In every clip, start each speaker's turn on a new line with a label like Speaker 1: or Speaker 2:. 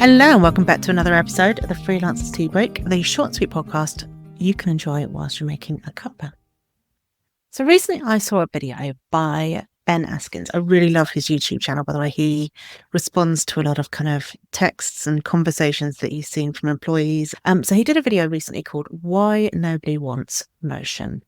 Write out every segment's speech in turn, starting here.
Speaker 1: Hello and welcome back to another episode of the Freelance Tea Break, the short and sweet podcast you can enjoy whilst you're making a cuppa. So recently I saw a video by Ben Askins. I really love his YouTube channel, by the way. He responds to a lot of kind of texts and conversations that he's seen from employees. So he did a video recently called Why Nobody Wants Promotion.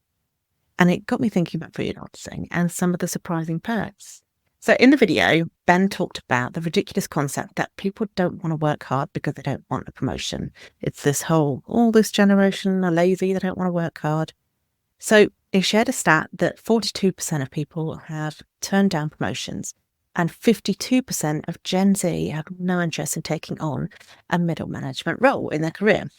Speaker 1: And it got me thinking about freelancing and some of the surprising perks. So in the video, Ben talked about the ridiculous concept that people don't want to work hard because they don't want a promotion. It's this whole, all this generation are lazy, they don't want to work hard. So he shared a stat that 42% of people have turned down promotions and 52% of Gen Z have no interest in taking on a middle management role in their career.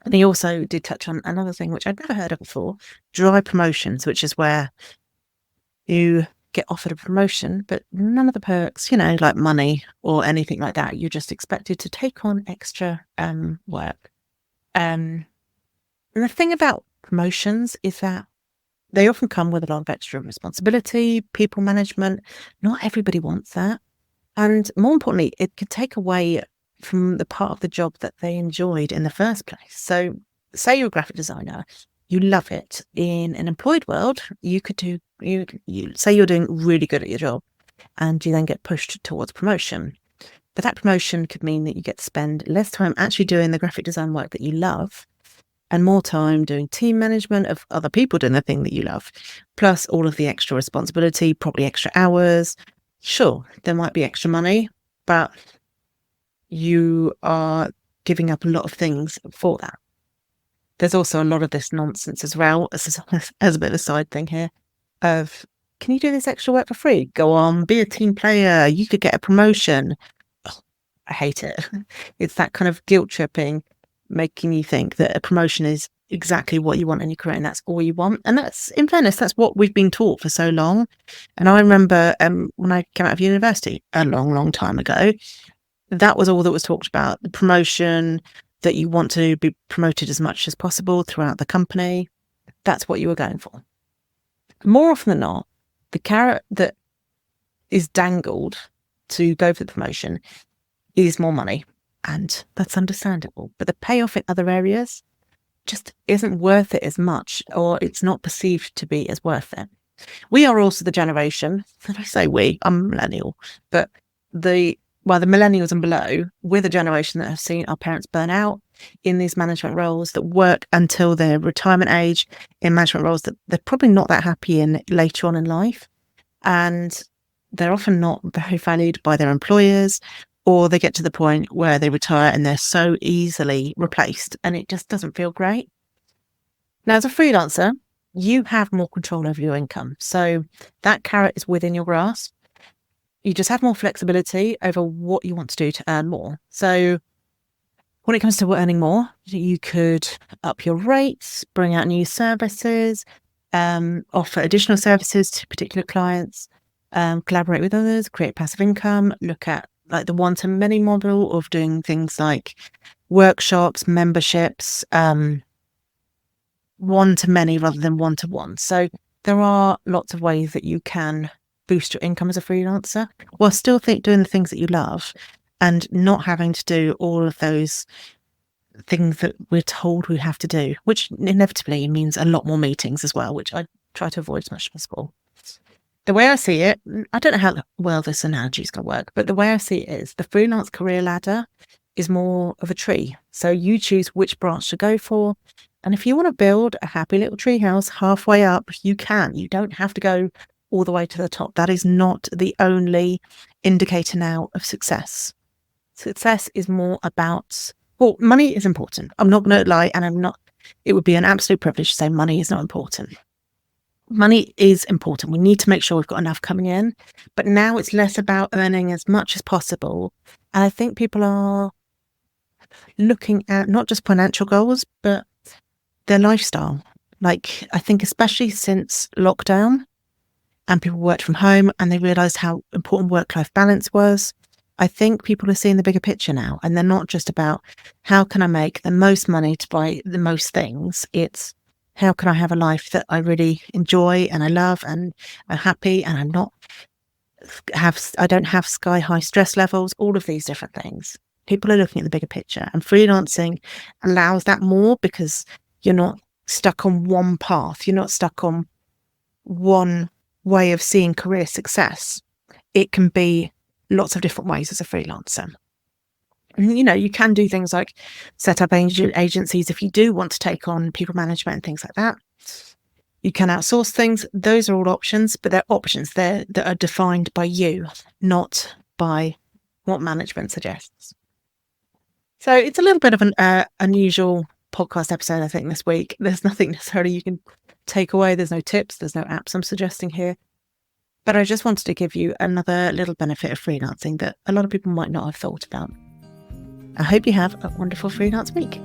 Speaker 1: And he also did touch on another thing, which I'd never heard of before, dry promotions, which is where you get offered a promotion, but none of the perks, like money or anything like that. You're just expected to take on extra work. And the thing about promotions is that they often come with a lot of extra responsibility, people management. Not everybody wants that. And more importantly, it could take away from the part of the job that they enjoyed in the first place. So say you're a graphic designer, you love it. In an employed world, you could do, you say you're doing really good at your job and you then get pushed towards promotion. But that promotion could mean that you get to spend less time actually doing the graphic design work that you love and more time doing team management of other people doing the thing that you love, plus all of the extra responsibility, probably extra hours. Sure, there might be extra money, but you are giving up a lot of things for that. There's also a lot of this nonsense as well, as a bit of a side thing here, of, can you do this extra work for free? Go on, be a team player. You could get a promotion. Oh, I hate it. It's that kind of guilt tripping, making you think that a promotion is exactly what you want in your career and that's all you want. And that's, in fairness, that's what we've been taught for so long. And I remember when I came out of university a long, long time ago, that was all that was talked about, the promotion, that you want to be promoted as much as possible throughout the company. That's what you were going for. More often than not, the carrot that is dangled to go for the promotion is more money. And that's understandable. But the payoff in other areas just isn't worth it as much, or it's not perceived to be as worth it. We are also the generation, and I say we, I'm a millennial, but the millennials and below, we're the generation that have seen our parents burn out in these management roles, that work until their retirement age in management roles that they're probably not that happy in later on in life. And they're often not very valued by their employers, or they get to the point where they retire and they're so easily replaced and it just doesn't feel great. Now, as a freelancer, you have more control over your income. So that carrot is within your grasp. You just have more flexibility over what you want to do to earn more. So when it comes to earning more, you could up your rates, bring out new services, offer additional services to particular clients, collaborate with others, create passive income, look at like the one-to-many model of doing things like workshops, memberships, one-to-many rather than one-to-one. So there are lots of ways that you can boost your income as a freelancer while still doing the things that you love and not having to do all of those things that we're told we have to do, which inevitably means a lot more meetings as well, which I try to avoid as much as possible. The way I see it, I don't know how well this analogy is going to work, but the way I see it is the freelance career ladder is more of a tree. So you choose which branch to go for. And if you want to build a happy little tree house halfway up, you can. You don't have to go all the way to the top. That is not the only indicator now of success. Success is more about, well, money is important. I'm not going to lie, and it would be an absolute privilege to say money is not important. Money is important. We need to make sure we've got enough coming in, but now it's less about earning as much as possible. And I think people are looking at not just financial goals, but their lifestyle. Like, I think especially since lockdown, and people worked from home and they realised how important work-life balance was. I think people are seeing the bigger picture now, and they're not just about how can I make the most money to buy the most things. It's how can I have a life that I really enjoy and I love and I'm happy and I don't have sky high stress levels, all of these different things. People are looking at the bigger picture, and freelancing allows that more because you're not stuck on one path. You're not stuck on one way of seeing career success. It can be lots of different ways as a freelancer. And, you can do things like set up agencies if you do want to take on people management and things like that. You can outsource things. Those are all options, but they're options there that are defined by you, not by what management suggests. So it's a little bit of an unusual podcast episode, I think, this week. There's nothing necessarily you can take away. There's no tips. There's no apps I'm suggesting here. But I just wanted to give you another little benefit of freelancing that a lot of people might not have thought about. I hope you have a wonderful freelance week.